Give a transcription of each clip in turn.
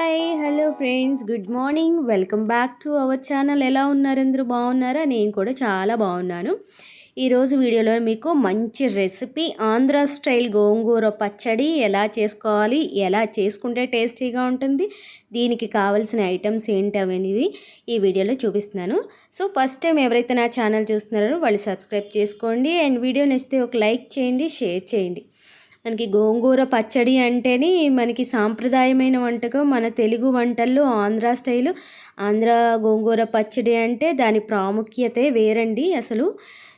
Hi hello friends, good morning. Welcome back to our channel. ఎలా ఉన్నారు? అందరూ బాగున్నారా? నేను కూడా చాలా బాగున్నాను. ఈరోజు వీడియోలో మీకు మంచి రెసిపీ ఆంధ్ర స్టైల్ గోంగూర పచ్చడి ఎలా చేసుకోవాలి, ఎలా చేసుకుంటే టేస్టీగా ఉంటుంది, దీనికి కావాల్సిన ఐటమ్స్ ఏంటి అవన్నీ ఈ వీడియోలో చూపిస్తున్నాను. సో ఫస్ట్ టైం ఎవరైతే నా ఛానల్ చూస్తున్నారో వాళ్ళు సబ్స్క్రైబ్ చేసుకోండి అండ్ వీడియో నచ్చితే ఒక లైక్ చేయండి, షేర్ చేయండి. మనకి గోంగూర పచ్చడి అంటేనే మనకి సాంప్రదాయమైన వంటకం. మన తెలుగు వంటల్లో ఆంధ్ర స్టైలు ఆంధ్ర గోంగూర పచ్చడి అంటే దాని ప్రాముఖ్యతే వేరండి అసలు.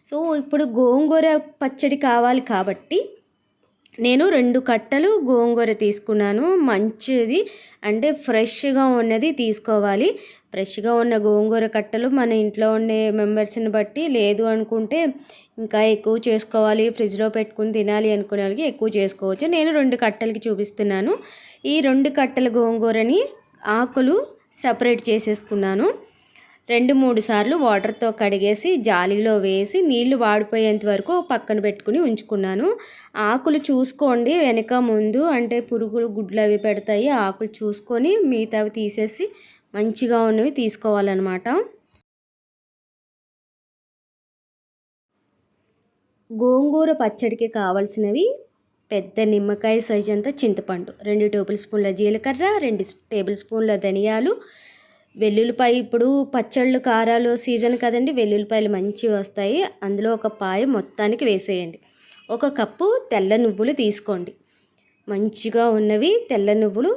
సో ఇప్పుడు గోంగూర పచ్చడి కావాలి కాబట్టి నేను 2 కట్టలు గోంగూర తీసుకున్నాను. మంచిది అంటే ఫ్రెష్గా ఉన్నది తీసుకోవాలి. ఫ్రెష్గా ఉన్న గోంగూర కట్టలు మన ఇంట్లో ఉండే మెంబర్స్ని బట్టి, లేదు అనుకుంటే ఇంకా ఎక్కువ చేసుకోవాలి, ఫ్రిడ్జ్లో పెట్టుకుని తినాలి అనుకునే వాళ్ళకి ఎక్కువ చేసుకోవచ్చు. నేను 2 కట్టలకి చూపిస్తున్నాను. ఈ 2 కట్టల గోంగూరని ఆకులు సపరేట్ చేసేసుకున్నాను. 2-3 సార్లు వాటర్తో కడిగేసి జాలీలో వేసి నీళ్లు వాడిపోయేంత వరకు పక్కన పెట్టుకుని ఉంచుకున్నాను. ఆకులు చూసుకోండి వెనక ముందు, అంటే పురుగులు గుడ్లు అవి పెడతాయి. ఆకులు చూసుకొని మిగతావి తీసేసి మంచిగా ఉన్నవి తీసుకోవాలన్నమాట. గోంగూర పచ్చడికి కావాల్సినవి పెద్ద నిమ్మకాయ సైజ్ అంతా చింతపండు, 2 టేబుల్ స్పూన్ల జీలకర్ర, 2 టేబుల్ స్పూన్ల ధనియాలు, వెల్లుల్లిపాయ. ఇప్పుడు పచ్చళ్ళు కారాలు సీజన్ కదండి, వెల్లుల్లిపాయలు మంచివి వస్తాయి. అందులో ఒక పాయ మొత్తానికి వేసేయండి. 1 కప్పు తెల్ల నువ్వులు తీసుకోండి, మంచిగా ఉన్నవి తెల్ల నువ్వులు,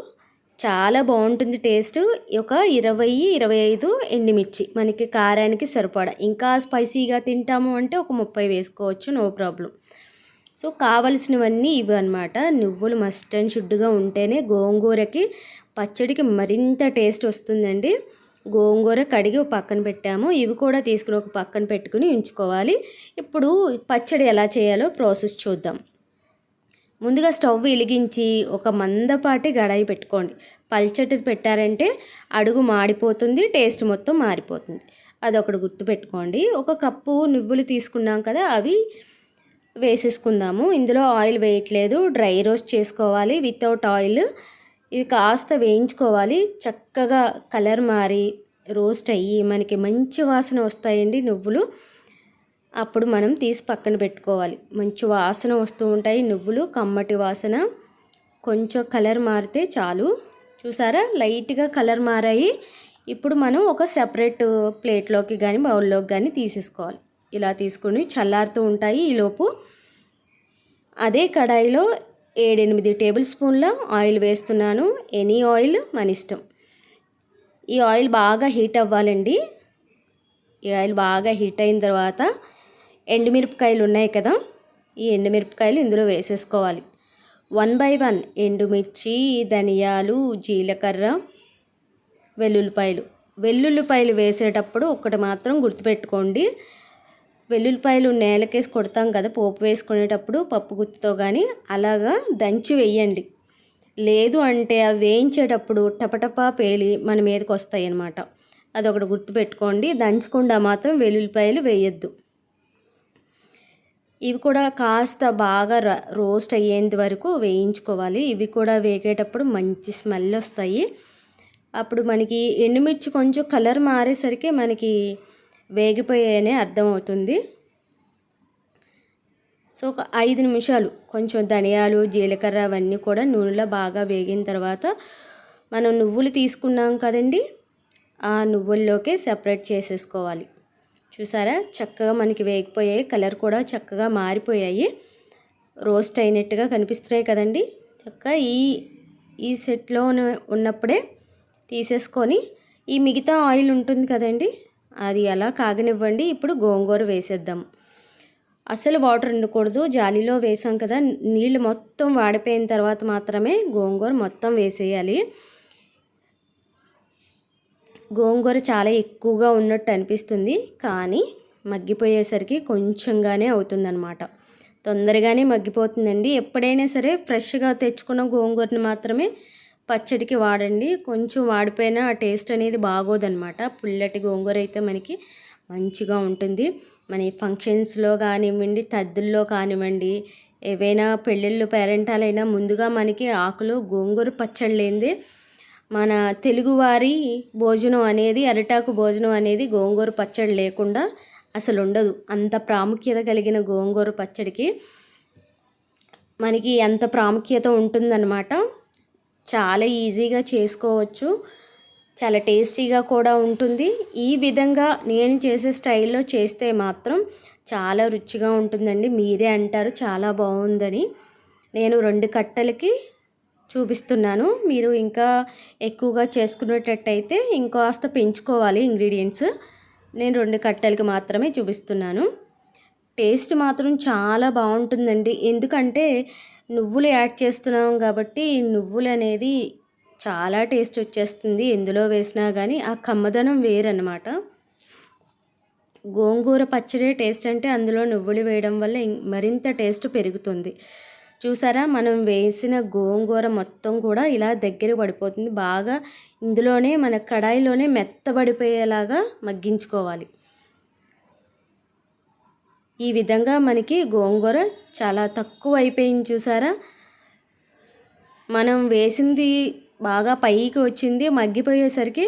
చాలా బాగుంటుంది టేస్ట్. ఒక 20-25 ఎండుమిర్చి మనకి కారానికి సరిపడా. ఇంకా స్పైసీగా తింటాము అంటే ఒక 30 వేసుకోవచ్చు, నో ప్రాబ్లం. సో కావలసినవన్నీ ఇవి అన్నమాట. నువ్వులు మస్ట్ అండ్ షుడ్గా ఉంటేనే గోంగూరకి పచ్చడికి మరింత టేస్ట్ వస్తుందండి. గోంగూర కడిగి పక్కన పెట్టాము, ఇవి కూడా తీసుకుని ఒక పక్కన పెట్టుకుని ఉంచుకోవాలి. ఇప్పుడు పచ్చడి ఎలా చేయాలో ప్రాసెస్ చూద్దాం. ముందుగా స్టవ్ వెలిగించి ఒక మందపాటి గడాయి పెట్టుకోండి. పల్చటిది పెట్టారంటే అడుగు మాడిపోతుంది, టేస్ట్ మొత్తం మారిపోతుంది. అదొకటి గుర్తుపెట్టుకోండి. 1 కప్పు నువ్వులు తీసుకున్నాం కదా, అవి వేసేసుకుందాము. ఇందులో ఆయిల్ వేయట్లేదు, డ్రై రోస్ట్ చేసుకోవాలి వితౌట్ ఆయిల్. ఇవి కాస్త వేయించుకోవాలి, చక్కగా కలర్ మారి రోస్ట్ అయ్యి మనకి మంచి వాసన వస్తాయండి నువ్వులు. అప్పుడు మనం తీసి పక్కన పెట్టుకోవాలి. మంచి వాసన వస్తూ ఉంటాయి నువ్వులు, కమ్మటి వాసన. కొంచెం కలర్ మారితే చాలు. చూసారా, లైట్గా కలర్ మారాయి. ఇప్పుడు మనం ఒక సెపరేట్ ప్లేట్లోకి కానీ బౌల్లోకి కానీ తీసేసుకోవాలి. ఇలా తీసుకుని చల్లారుతూ ఉంటాయి. ఈలోపు అదే కడాయిలో 7-8 టేబుల్ స్పూన్ల ఆయిల్ వేస్తున్నాను. ఎనీ ఆయిల్ మన ఇష్టం. ఈ ఆయిల్ బాగా హీట్ అవ్వాలండి. ఈ ఆయిల్ బాగా హీట్ అయిన తర్వాత ఎండుమిరపకాయలు ఉన్నాయి కదా, ఈ ఎండుమిరపకాయలు ఇందులో వేసేసుకోవాలి. 1 by 1 ఎండుమిర్చి, ధనియాలు, జీలకర్ర, వెల్లుల్లిపాయలు వేసేటప్పుడు ఒకటి మాత్రం గుర్తుపెట్టుకోండి. వెల్లుల్లిపాయలు నేలకేసి కొడతాం కదా పోపు వేసుకునేటప్పుడు, పప్పు గుత్తుతో కానీ అలాగా దంచి వేయండి. లేదు అంటే అవి వేయించేటప్పుడు టపటపా పేలి మన మీదకి వస్తాయి అన్నమాట. అదొకటి గుర్తుపెట్టుకోండి. దంచకుండా మాత్రం వెల్లుల్లిపాయలు వేయొద్దు. ఇవి కూడా కాస్త బాగా రోస్ట్ అయ్యేంత వరకు వేయించుకోవాలి. ఇవి కూడా వేగేటప్పుడు మంచి స్మెల్ వస్తాయి. అప్పుడు మనకి ఎండుమిర్చి కొంచెం కలర్ మారేసరికి మనకి వేగిపోయాయనే అర్థమవుతుంది. సో ఒక 5 నిమిషాలు కొంచెం ధనియాలు, జీలకర్ర అవన్నీ కూడా నూనెలో బాగా వేగిన తర్వాత మనం నువ్వులు తీసుకున్నాం కదండి, ఆ నువ్వుల్లోకే సెపరేట్ చేసేసుకోవాలి. చూసారా, చక్కగా మనకి వేగిపోయాయి, కలర్ కూడా చక్కగా మారిపోయాయి, రోస్ట్ అయినట్టుగా కనిపిస్తున్నాయి కదండి. చక్కగా ఈ సెట్లో ఉన్నప్పుడే తీసేసుకొని ఈ మిగతా ఆయిల్ ఉంటుంది కదండి, అది అలా కాగనివ్వండి. ఇప్పుడు గోంగూర వేసేద్దాం. అసలు వాటర్ ఉండకూడదు, జాలీలో వేసాం కదా, నీళ్ళు మొత్తం వాడిపోయిన తర్వాత మాత్రమే గోంగూర మొత్తం వేసేయాలి. గోంగూర చాలా ఎక్కువగా ఉన్నట్టు అనిపిస్తుంది, కానీ మగ్గిపోయేసరికి కొంచెంగానే అవుతుందన్నమాట. తొందరగానే మగ్గిపోతుందండి. ఎప్పుడైనా సరే ఫ్రెష్గా తెచ్చుకున్న గోంగూరని మాత్రమే పచ్చడికి వాడండి. కొంచెం వాడిపోయినా ఆ టేస్ట్ అనేది బాగోదన్నమాట. పుల్లటి గోంగూర అయితే మనకి మంచిగా ఉంటుంది. మన ఫంక్షన్స్లో కానివ్వండి, తద్దుల్లో కానివ్వండి, ఏవైనా పెళ్ళిళ్ళు పేరెంటాలైనా ముందుగా మనకి ఆకులు గోంగూర పచ్చడి లేనిదే మన తెలుగువారి భోజనం అనేది, అరిటాకు భోజనం అనేది గోంగూర పచ్చడి లేకుండా అసలు ఉండదు. అంత ప్రాముఖ్యత కలిగిన గోంగూర పచ్చడికి మనకి అంత ప్రాముఖ్యత ఉంటుందన్నమాట. చాలా ఈజీగా చేసుకోవచ్చు, చాలా టేస్టీగా కూడా ఉంటుంది. ఈ విధంగా నేను చేసే స్టైల్లో చేస్తే మాత్రం చాలా రుచిగా ఉంటుందండి. మీరే అంటారు చాలా బాగుందని. నేను 2 కట్టలకి చూపిస్తున్నాను. మీరు ఇంకా ఎక్కువగా చేసుకునేటట్టయితే ఇంకాస్త పెంచుకోవాలి ఇంగ్రీడియంట్స్. నేను 2 కట్టలకి మాత్రమే చూపిస్తున్నాను. టేస్ట్ మాత్రం చాలా బాగుంటుందండి. ఎందుకంటే నువ్వులు యాడ్ చేస్తున్నాం కాబట్టి నువ్వులు అనేది చాలా టేస్ట్ వచ్చేస్తుంది. ఎందులో వేసినా కానీ ఆ కమ్మదనం వేరన్నమాట. గోంగూర పచ్చడి టేస్ట్ అంటే అందులో నువ్వులు వేయడం వల్ల మరింత టేస్ట్ పెరుగుతుంది. చూసారా, మనం వేసిన గోంగూర మొత్తం కూడా ఇలా దగ్గర పడిపోతుంది. బాగా ఇందులోనే మన కడాయిలోనే మెత్తబడిపోయేలాగా మగ్గించుకోవాలి. ఈ విధంగా మనకి గోంగూర చాలా తక్కువ అయిపోయింది. చూసారా, మనం వేసింది బాగా పైకి వచ్చింది, మగ్గిపోయేసరికి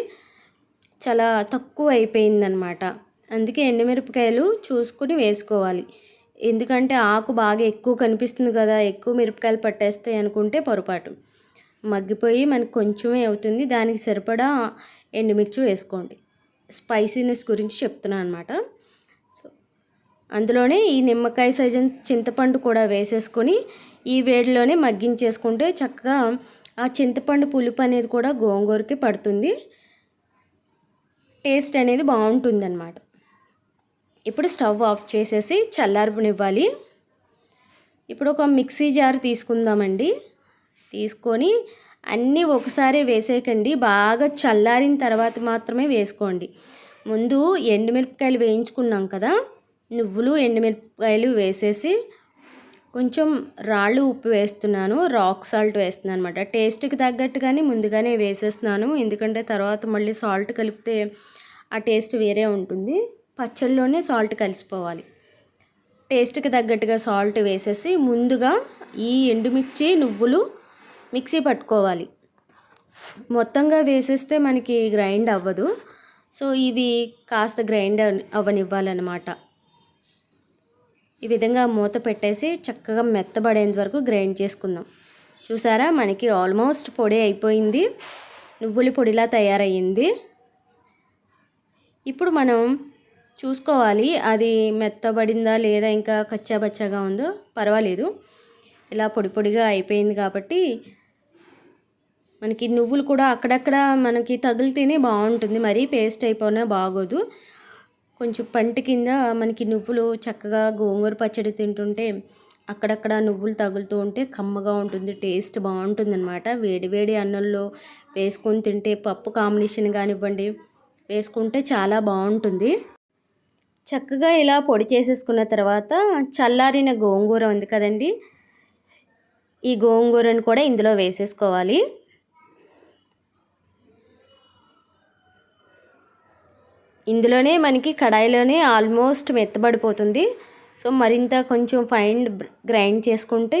చాలా తక్కువ అయిపోయిందనమాట. అందుకే ఎండుమిరపకాయలు చూసుకుని వేసుకోవాలి. ఎందుకంటే ఆకు బాగా ఎక్కువ కనిపిస్తుంది కదా, ఎక్కువ మిరపకాయలు పట్టేస్తాయి అనుకుంటే పొరపాటు. మగ్గిపోయి మనకు కొంచెమే అవుతుంది. దానికి సరిపడా ఎండుమిర్చి వేసుకోండి. స్పైసీనెస్ గురించి చెప్తున్నాను అనమాట. అందులోనే ఈ నిమ్మకాయ సైజు చింతపండు కూడా వేసేసుకొని ఈ వేడిలోనే మగ్గించేసుకుంటే చక్కగా ఆ చింతపండు పులుపు అనేది కూడా గోంగూరకి పడుతుంది. టేస్ట్ అనేది బాగుంటుందన్నమాట. ఇప్పుడు స్టవ్ ఆఫ్ చేసేసి చల్లారనివ్వాలి. ఇప్పుడు ఒక మిక్సీ జార్ తీసుకుందామండి. తీసుకొని అన్నీ ఒకసారి వేసేయకండి, బాగా చల్లారిన తర్వాత మాత్రమే వేసుకోండి. ముందు ఎండుమిరపకాయలు వేయించుకున్నాం కదా, నువ్వులు ఎండుమిరపకాయలు వేసేసి కొంచెం రాళ్ళు ఉప్పు వేస్తున్నాను, రాక్ సాల్ట్ వేస్తున్నాను అనమాట. టేస్ట్కి తగ్గట్టుగానే ముందుగానే వేసేస్తున్నాను, ఎందుకంటే తర్వాత మళ్ళీ సాల్ట్ కలిపితే ఆ టేస్ట్ వేరే ఉంటుంది. పచ్చళ్ళలోనే సాల్ట్ కలిసిపోవాలి. టేస్ట్కి తగ్గట్టుగా సాల్ట్ వేసేసి ముందుగా ఈ ఎండుమిర్చి నువ్వులు మిక్సీ పట్టుకోవాలి. మొత్తంగా వేసేస్తే మనకి గ్రైండ్ అవ్వదు. సో ఇవి కాస్త గ్రైండ్ అవ్వనివ్వాలన్నమాట. ఈ విధంగా మూత పెట్టేసి చక్కగా మెత్తబడేంత వరకు గ్రైండ్ చేసుకుందాం. చూసారా, మనకి ఆల్మోస్ట్ పొడి అయిపోయింది, నువ్వుల పొడిలా తయారయ్యింది. ఇప్పుడు మనం చూసుకోవాలి అది మెత్తబడిందా లేదా, ఇంకా కచ్చాబచ్చాగా ఉందో. పర్వాలేదు, ఇలా పొడి పొడిగా అయిపోయింది కాబట్టి మనకి నువ్వులు కూడా అక్కడక్కడ మనకి తగిలితేనే బాగుంటుంది, మరీ పేస్ట్ అయిపోయినా బాగోదు. కొంచెం పంటి కింద మనకి నువ్వులు చక్కగా గోంగూర పచ్చడి తింటుంటే అక్కడక్కడ నువ్వులు తగులుతూ ఉంటే కమ్మగా ఉంటుంది, టేస్ట్ బాగుంటుందన్నమాట. వేడి వేడి అన్నంలో వేసుకొని తింటే, పప్పు కాంబినేషన్ కానివ్వండి వేసుకుంటే చాలా బాగుంటుంది. చక్కగా ఇలా పొడి చేసేసుకున్న తర్వాత చల్లారిన గోంగూర ఉంది కదండి, ఈ గోంగూరను కూడా ఇందులో వేసేసుకోవాలి. ఇందులోనే మనకి కడాయిలోనే ఆల్మోస్ట్ మెత్తబడిపోతుంది. సో మరింత కొంచెం ఫైన్ గ్రైండ్ చేసుకుంటే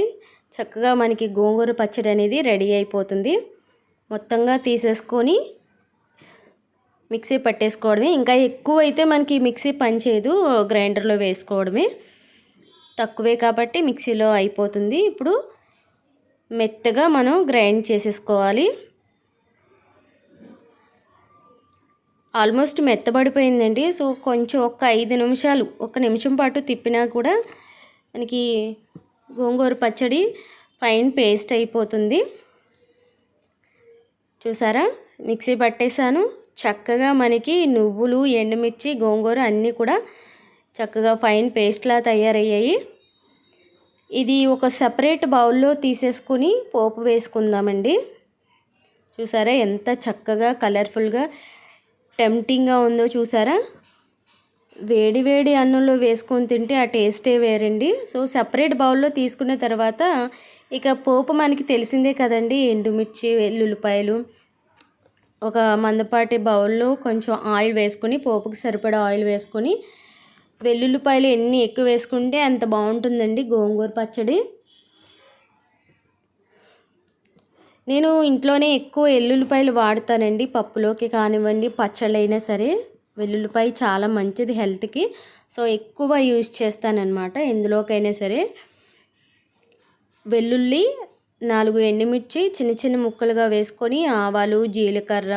చక్కగా మనకి గోంగూర పచ్చడి అనేది రెడీ అయిపోతుంది. మొత్తంగా తీసేసుకొని మిక్సీ పట్టేసుకోవడమే. ఇంకా ఎక్కువ అయితే మనకి మిక్సీ పనిచేయదు, గ్రైండర్లో వేసుకోవడమే. తక్కువే కాబట్టి మిక్సీలో అయిపోతుంది. ఇప్పుడు మెత్తగా మనం గ్రైండ్ చేసేసుకోవాలి. ఆల్మోస్ట్ మెత్తబడిపోయిందండి. సో కొంచెం ఒక 5 నిమిషాలు, 1 నిమిషం పాటు తిప్పినా కూడా మనకి గోంగూర పచ్చడి ఫైన్ పేస్ట్ అయిపోతుంది. చూసారా, మిక్సీ పట్టేశాను. చక్కగా మనకి నువ్వులు, ఎండుమిర్చి, గోంగూర అన్నీ కూడా చక్కగా ఫైన్ పేస్ట్లా తయారయ్యాయి. ఇది ఒక సపరేట్ బౌల్లో తీసేసుకుని పోపు వేసుకుందామండి. చూసారా ఎంత చక్కగా కలర్ఫుల్గా టెంప్టింగ్గా ఉందో చూసారా. వేడి వేడి అన్నంలో వేసుకొని తింటే ఆ టేస్టే వేరండి. సో సపరేట్ బౌల్లో తీసుకున్న తర్వాత ఇక పోపు మనకి తెలిసిందే కదండి, ఎండుమిర్చి, వెల్లుల్లిపాయలు, ఒక మందపాటి బౌల్లో కొంచెం ఆయిల్ వేసుకొని, పోపుకి సరిపడా ఆయిల్ వేసుకొని, వెల్లుల్లిపాయలు ఎన్ని ఎక్కువ వేసుకుంటే అంత బాగుంటుందండి గోంగూర పచ్చడి. నేను ఇంట్లోనే ఎక్కువ ఎల్లుల్లిపాయలు వాడతానండి, పప్పులోకి కానివ్వండి పచ్చళ్ళైనా సరే. వెల్లుల్లిపాయ చాలా మంచిది హెల్త్కి, సో ఎక్కువ యూజ్ చేస్తానన్నమాట ఎందులోకైనా సరే. వెల్లుల్లి, 4 ఎండుమిర్చి చిన్న చిన్న ముక్కలుగా వేసుకొని, ఆవాలు, జీలకర్ర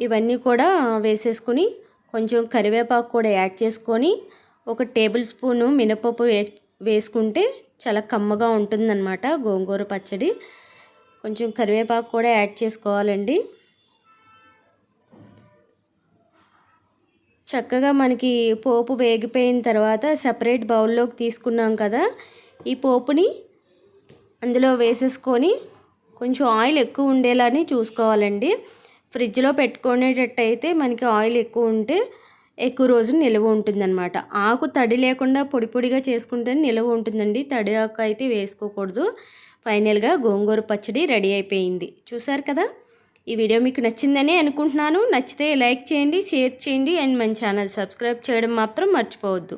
ఇవన్నీ కూడా వేసేసుకొని, కొంచెం కరివేపాకు కూడా యాడ్ చేసుకొని, 1 టేబుల్ స్పూను మినపప్పు వేసుకుంటే చాలా కమ్మగా ఉంటుందన్నమాట గోంగూర పచ్చడి. కొంచెం కరివేపాకు కూడా యాడ్ చేసుకోవాలండి. చక్కగా మనకి పోపు వేగిపోయిన తర్వాత సెపరేట్ బౌల్లోకి తీసుకున్నాం కదా, ఈ పోపుని అందులో వేసేసుకొని కొంచెం ఆయిల్ ఎక్కువ ఉండేలాని చూసుకోవాలండి. ఫ్రిడ్జ్లో పెట్టుకునేటట్టయితే మనకి ఆయిల్ ఎక్కువ ఉంటే ఎక్కువ రోజులు నిల్వ ఉంటుందన్నమాట. ఆకు తడి లేకుండా పొడి పొడిగా చేసుకుంటే నిల్వ ఉంటుందండి, తడి ఆకు అయితే వేసుకోకూడదు. ఫైనల్గా గోంగూర పచ్చడి రెడీ అయిపోయింది. చూసారు కదా. ఈ వీడియో మీకు నచ్చిందని అనుకుంటున్నాను. నచ్చితే లైక్ చేయండి, షేర్ చేయండి అండ్ మన ఛానల్ సబ్స్క్రైబ్ చేయడం మాత్రం మర్చిపోవద్దు.